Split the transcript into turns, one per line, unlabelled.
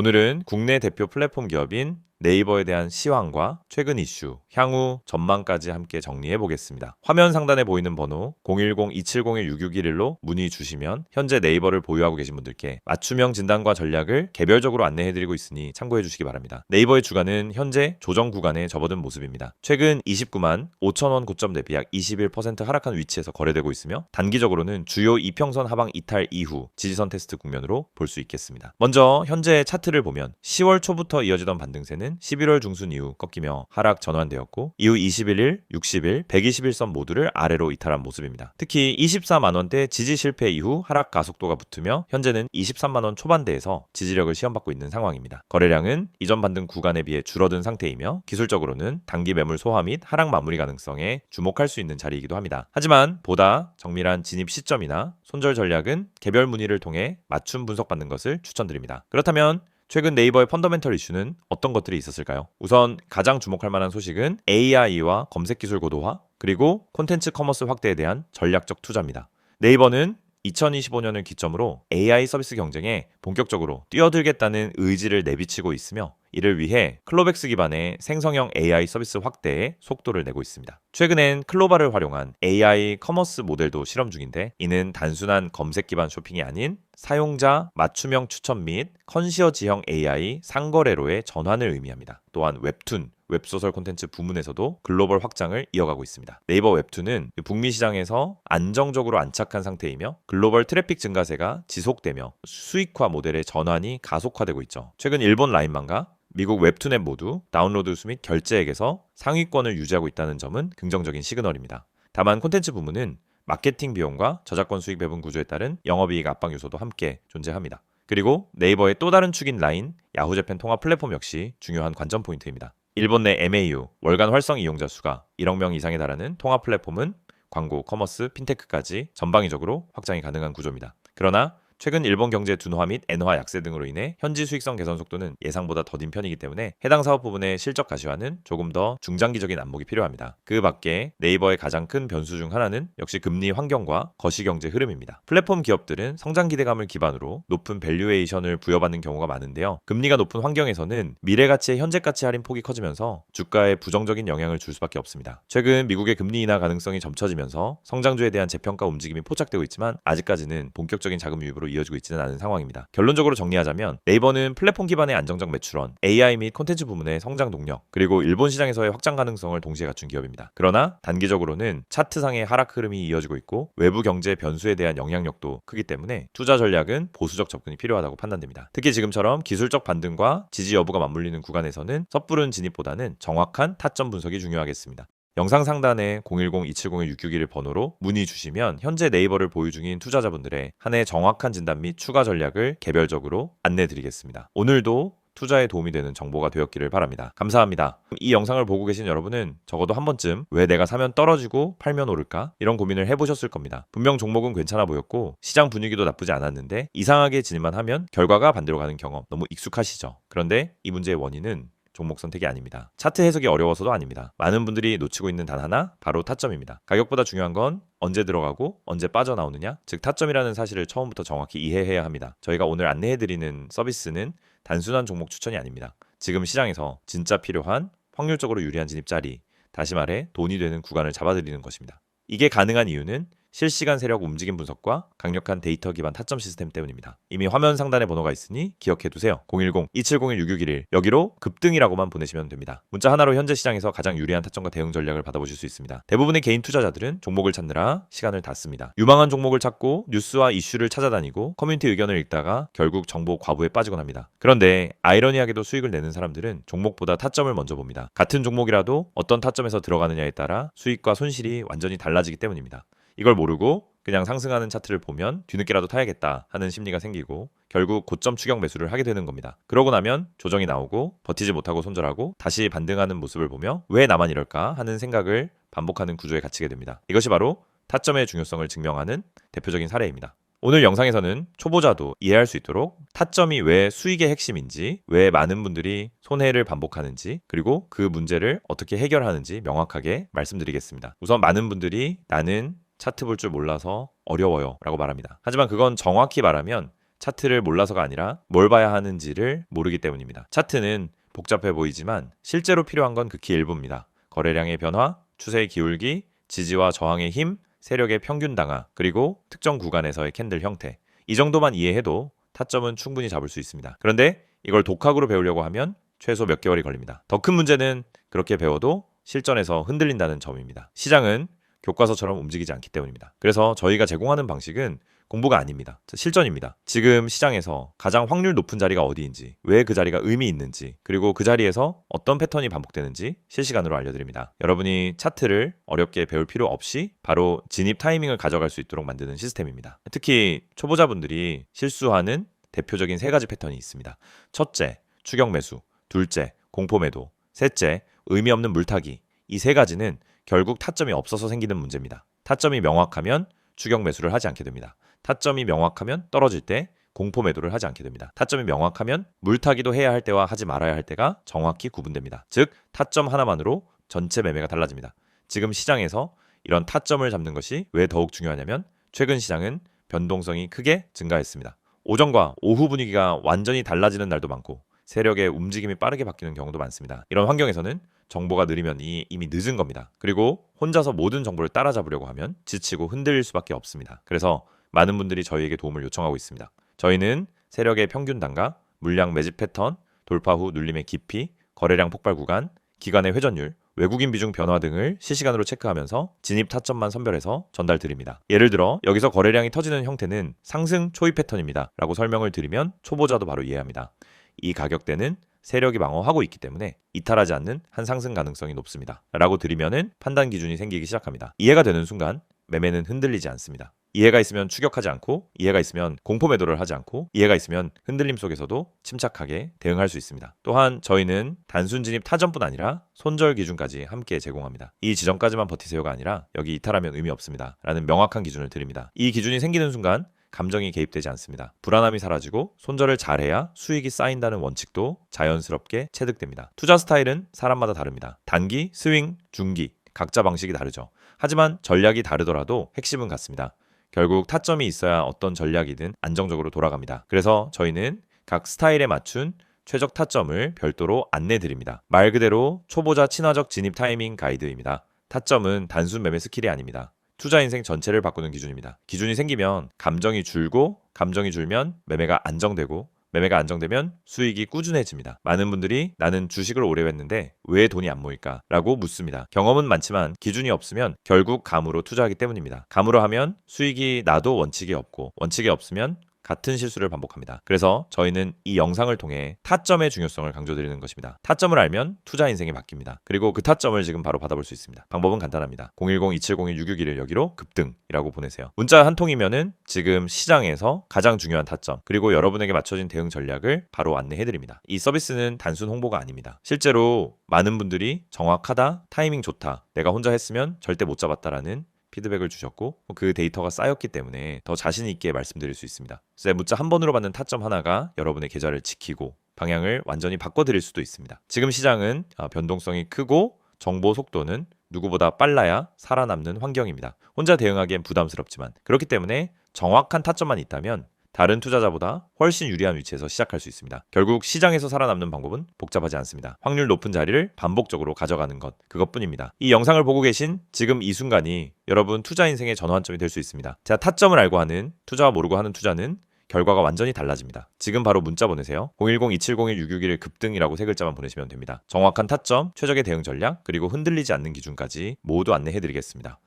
오늘은 국내 대표 플랫폼 기업인 네이버에 대한 시황과 최근 이슈, 향후 전망까지 함께 정리해 보겠습니다. 화면 상단에 보이는 번호 010-2701-6611로 문의 주시면 현재 네이버를 보유하고 계신 분들께 맞춤형 진단과 전략을 개별적으로 안내해 드리고 있으니 참고해 주시기 바랍니다. 네이버의 주가는 현재 조정 구간에 접어든 모습입니다. 최근 29만 5천원 고점 대비 약 21% 하락한 위치에서 거래되고 있으며 단기적으로는 주요 이평선 하방 이탈 이후 지지선 테스트 국면으로 볼 수 있겠습니다. 먼저 현재 차트를 보면 10월 초부터 이어지던 반등세는 11월 중순 이후 꺾이며 하락 전환되었고 이후 21일, 60일, 121선 모두를 아래로 이탈한 모습입니다. 특히 24만원대 지지 실패 이후 하락 가속도가 붙으며 현재는 23만원 초반대에서 지지력을 시험받고 있는 상황입니다. 거래량은 이전 반등 구간에 비해 줄어든 상태이며 기술적으로는 단기 매물 소화 및 하락 마무리 가능성에 주목할 수 있는 자리이기도 합니다. 하지만 보다 정밀한 진입 시점이나 손절 전략은 개별 문의를 통해 맞춤 분석받는 것을 추천드립니다. 그렇다면 최근 네이버의 펀더멘털 이슈는 어떤 것들이 있었을까요? 우선 가장 주목할 만한 소식은 AI와 검색 기술 고도화, 그리고 콘텐츠 커머스 확대에 대한 전략적 투자입니다. 네이버는 2025년을 기점으로 AI 서비스 경쟁에 본격적으로 뛰어들겠다는 의지를 내비치고 있으며 이를 위해 클로백스 기반의 생성형 AI 서비스 확대에 속도를 내고 있습니다. 최근엔 클로바를 활용한 AI 커머스 모델도 실험 중인데 이는 단순한 검색 기반 쇼핑이 아닌 사용자 맞춤형 추천 및 컨시어지형 AI 상거래로의 전환을 의미합니다. 또한 웹툰, 웹소설 콘텐츠 부문에서도 글로벌 확장을 이어가고 있습니다. 네이버 웹툰은 북미 시장에서 안정적으로 안착한 상태이며 글로벌 트래픽 증가세가 지속되며 수익화 모델의 전환이 가속화되고 있죠. 최근 일본 라인만가, 미국 웹툰 앱 모두 다운로드 수 및 결제액에서 상위권을 유지하고 있다는 점은 긍정적인 시그널입니다. 다만 콘텐츠 부문은 마케팅 비용과 저작권 수익 배분 구조에 따른 영업이익 압박 요소도 함께 존재합니다. 그리고 네이버의 또 다른 축인 라인, 야후재팬 통합 플랫폼 역시 중요한 관전 포인트입니다. 일본 내 MAU, 월간 활성 이용자 수가 1억 명 이상에 달하는 통합 플랫폼은 광고, 커머스, 핀테크까지 전방위적으로 확장이 가능한 구조입니다. 그러나 최근 일본 경제 둔화 및 엔화 약세 등으로 인해 현지 수익성 개선 속도는 예상보다 더딘 편이기 때문에 해당 사업 부분의 실적 가시화는 조금 더 중장기적인 안목이 필요합니다. 그 밖에 네이버의 가장 큰 변수 중 하나는 역시 금리 환경과 거시경제 흐름입니다. 플랫폼 기업들은 성장 기대감을 기반으로 높은 밸류에이션을 부여받는 경우가 많은데요. 금리가 높은 환경에서는 미래 가치의 현재 가치 할인 폭이 커지면서 주가에 부정적인 영향을 줄 수밖에 없습니다. 최근 미국의 금리 인하 가능성이 점쳐지면서 성장주에 대한 재평가 움직임이 포착되고 있지만 아직까지는 본격적인 자금 유입으로 이어지고 있지는 않은 상황입니다. 결론적으로 정리하자면 네이버는 플랫폼 기반의 안정적 매출원, AI 및 콘텐츠 부문의 성장 동력, 그리고 일본 시장에서의 확장 가능성을 동시에 갖춘 기업입니다. 그러나 단기적으로는 차트상의 하락 흐름이 이어지고 있고 외부 경제 변수에 대한 영향력도 크기 때문에 투자 전략은 보수적 접근이 필요하다고 판단됩니다. 특히 지금처럼 기술적 반등과 지지 여부가 맞물리는 구간에서는 섣부른 진입보다는 정확한 타점 분석이 중요하겠습니다. 영상 상단에 010-2701-661 번호로 문의 주시면 현재 네이버를 보유 중인 투자자분들의 한 해 정확한 진단 및 추가 전략을 개별적으로 안내 드리겠습니다. 오늘도 투자에 도움이 되는 정보가 되었기를 바랍니다. 감사합니다. 이 영상을 보고 계신 여러분은 적어도 한 번쯤 왜 내가 사면 떨어지고 팔면 오를까? 이런 고민을 해보셨을 겁니다. 분명 종목은 괜찮아 보였고 시장 분위기도 나쁘지 않았는데 이상하게 진입만 하면 결과가 반대로 가는 경험 너무 익숙하시죠? 그런데 이 문제의 원인은 종목 선택이 아닙니다. 차트 해석이 어려워서도 아닙니다. 많은 분들이 놓치고 있는 단 하나, 바로 타점입니다. 가격보다 중요한 건 언제 들어가고 언제 빠져나오느냐, 즉 타점이라는 사실을 처음부터 정확히 이해해야 합니다. 저희가 오늘 안내해드리는 서비스는 단순한 종목 추천이 아닙니다. 지금 시장에서 진짜 필요한 확률적으로 유리한 진입 자리, 다시 말해 돈이 되는 구간을 잡아드리는 것입니다. 이게 가능한 이유는 실시간 세력 움직임 분석과 강력한 데이터 기반 타점 시스템 때문입니다. 이미 화면 상단에 번호가 있으니 기억해두세요. 010-2701-6611 여기로 급등이라고만 보내시면 됩니다. 문자 하나로 현재 시장에서 가장 유리한 타점과 대응 전략을 받아보실 수 있습니다. 대부분의 개인 투자자들은 종목을 찾느라 시간을 다 씁니다. 유망한 종목을 찾고 뉴스와 이슈를 찾아다니고 커뮤니티 의견을 읽다가 결국 정보 과부에 빠지곤 합니다. 그런데 아이러니하게도 수익을 내는 사람들은 종목보다 타점을 먼저 봅니다. 같은 종목이라도 어떤 타점에서 들어가느냐에 따라 수익과 손실이 완전히 달라지기 때문입니다. 이걸 모르고 그냥 상승하는 차트를 보면 뒤늦게라도 타야겠다 하는 심리가 생기고 결국 고점 추격 매수를 하게 되는 겁니다. 그러고 나면 조정이 나오고 버티지 못하고 손절하고 다시 반등하는 모습을 보며 왜 나만 이럴까 하는 생각을 반복하는 구조에 갇히게 됩니다. 이것이 바로 타점의 중요성을 증명하는 대표적인 사례입니다. 오늘 영상에서는 초보자도 이해할 수 있도록 타점이 왜 수익의 핵심인지, 왜 많은 분들이 손해를 반복하는지, 그리고 그 문제를 어떻게 해결하는지 명확하게 말씀드리겠습니다. 우선 많은 분들이 나는 차트 볼 줄 몰라서 어려워요 라고 말합니다. 하지만 그건 정확히 말하면 차트를 몰라서가 아니라 뭘 봐야 하는지를 모르기 때문입니다. 차트는 복잡해 보이지만 실제로 필요한 건 극히 일부입니다. 거래량의 변화, 추세의 기울기, 지지와 저항의 힘, 세력의 평균 당하, 그리고 특정 구간에서의 캔들 형태. 이 정도만 이해해도 타점은 충분히 잡을 수 있습니다. 그런데 이걸 독학으로 배우려고 하면 최소 몇 개월이 걸립니다. 더 큰 문제는 그렇게 배워도 실전에서 흔들린다는 점입니다. 시장은 교과서처럼 움직이지 않기 때문입니다. 그래서 저희가 제공하는 방식은 공부가 아닙니다. 실전입니다. 지금 시장에서 가장 확률 높은 자리가 어디인지, 왜 그 자리가 의미 있는지, 그리고 그 자리에서 어떤 패턴이 반복되는지 실시간으로 알려드립니다. 여러분이 차트를 어렵게 배울 필요 없이 바로 진입 타이밍을 가져갈 수 있도록 만드는 시스템입니다. 특히 초보자분들이 실수하는 대표적인 3가지 패턴이 있습니다. 첫째, 추격 매수. 둘째, 공포 매도. 셋째, 의미 없는 물타기. 이 3가지는 결국 타점이 없어서 생기는 문제입니다. 타점이 명확하면 추격 매수를 하지 않게 됩니다. 타점이 명확하면 떨어질 때 공포 매도를 하지 않게 됩니다. 타점이 명확하면 물타기도 해야 할 때와 하지 말아야 할 때가 정확히 구분됩니다. 즉, 타점 하나만으로 전체 매매가 달라집니다. 지금 시장에서 이런 타점을 잡는 것이 왜 더욱 중요하냐면 최근 시장은 변동성이 크게 증가했습니다. 오전과 오후 분위기가 완전히 달라지는 날도 많고 세력의 움직임이 빠르게 바뀌는 경우도 많습니다. 이런 환경에서는 정보가 느리면 이미 늦은 겁니다. 그리고 혼자서 모든 정보를 따라잡으려고 하면 지치고 흔들릴 수밖에 없습니다. 그래서 많은 분들이 저희에게 도움을 요청하고 있습니다. 저희는 세력의 평균 단가, 물량 매집 패턴, 돌파 후 눌림의 깊이, 거래량 폭발 구간, 기간의 회전율, 외국인 비중 변화 등을 실시간으로 체크하면서 진입 타점만 선별해서 전달드립니다. 예를 들어 여기서 거래량이 터지는 형태는 상승 초입 패턴입니다 라고 설명을 드리면 초보자도 바로 이해합니다. 이 가격대는 세력이 방어하고 있기 때문에 이탈하지 않는 한 상승 가능성이 높습니다 라고 드리면은 판단 기준이 생기기 시작합니다. 이해가 되는 순간 매매는 흔들리지 않습니다. 이해가 있으면 추격하지 않고, 이해가 있으면 공포 매도를 하지 않고, 이해가 있으면 흔들림 속에서도 침착하게 대응할 수 있습니다. 또한 저희는 단순 진입 타점뿐 아니라 손절 기준까지 함께 제공합니다. 이 지점까지만 버티세요가 아니라 여기 이탈하면 의미 없습니다 라는 명확한 기준을 드립니다. 이 기준이 생기는 순간 감정이 개입되지 않습니다. 불안함이 사라지고 손절을 잘해야 수익이 쌓인다는 원칙도 자연스럽게 체득됩니다. 투자 스타일은 사람마다 다릅니다. 단기, 스윙, 중기 각자 방식이 다르죠. 하지만 전략이 다르더라도 핵심은 같습니다. 결국 타점이 있어야 어떤 전략이든 안정적으로 돌아갑니다. 그래서 저희는 각 스타일에 맞춘 최적 타점을 별도로 안내드립니다. 말 그대로 초보자 친화적 진입 타이밍 가이드입니다. 타점은 단순 매매 스킬이 아닙니다. 투자 인생 전체를 바꾸는 기준입니다. 기준이 생기면 감정이 줄고, 감정이 줄면 매매가 안정되고, 매매가 안정되면 수익이 꾸준해집니다. 많은 분들이 나는 주식을 오래 했는데 왜 돈이 안 모일까? 라고 묻습니다. 경험은 많지만 기준이 없으면 결국 감으로 투자하기 때문입니다. 감으로 하면 수익이 나도 원칙이 없고, 원칙이 없으면 같은 실수를 반복합니다. 그래서 저희는 이 영상을 통해 타점의 중요성을 강조드리는 것입니다. 타점을 알면 투자 인생이 바뀝니다. 그리고 그 타점을 지금 바로 받아볼 수 있습니다. 방법은 간단합니다. 010-2701-661을 여기로 급등이라고 보내세요. 문자 한 통이면은 지금 시장에서 가장 중요한 타점, 그리고 여러분에게 맞춰진 대응 전략을 바로 안내해드립니다. 이 서비스는 단순 홍보가 아닙니다. 실제로 많은 분들이 정확하다, 타이밍 좋다, 내가 혼자 했으면 절대 못 잡았다라는 피드백을 주셨고 그 데이터가 쌓였기 때문에 더 자신 있게 말씀드릴 수 있습니다. 그래서 문자 한 번으로 받는 타점 하나가 여러분의 계좌를 지키고 방향을 완전히 바꿔드릴 수도 있습니다. 지금 시장은 변동성이 크고 정보 속도는 누구보다 빨라야 살아남는 환경입니다. 혼자 대응하기엔 부담스럽지만 그렇기 때문에 정확한 타점만 있다면 다른 투자자보다 훨씬 유리한 위치에서 시작할 수 있습니다. 결국 시장에서 살아남는 방법은 복잡하지 않습니다. 확률 높은 자리를 반복적으로 가져가는 것, 그것뿐입니다. 이 영상을 보고 계신 지금 이 순간이 여러분 투자 인생의 전환점이 될 수 있습니다. 제가 타점을 알고 하는, 투자와 모르고 하는 투자는 결과가 완전히 달라집니다. 지금 바로 문자 보내세요. 010-2701-661 급등이라고 3글자만 보내시면 됩니다. 정확한 타점, 최적의 대응 전략, 그리고 흔들리지 않는 기준까지 모두 안내해드리겠습니다.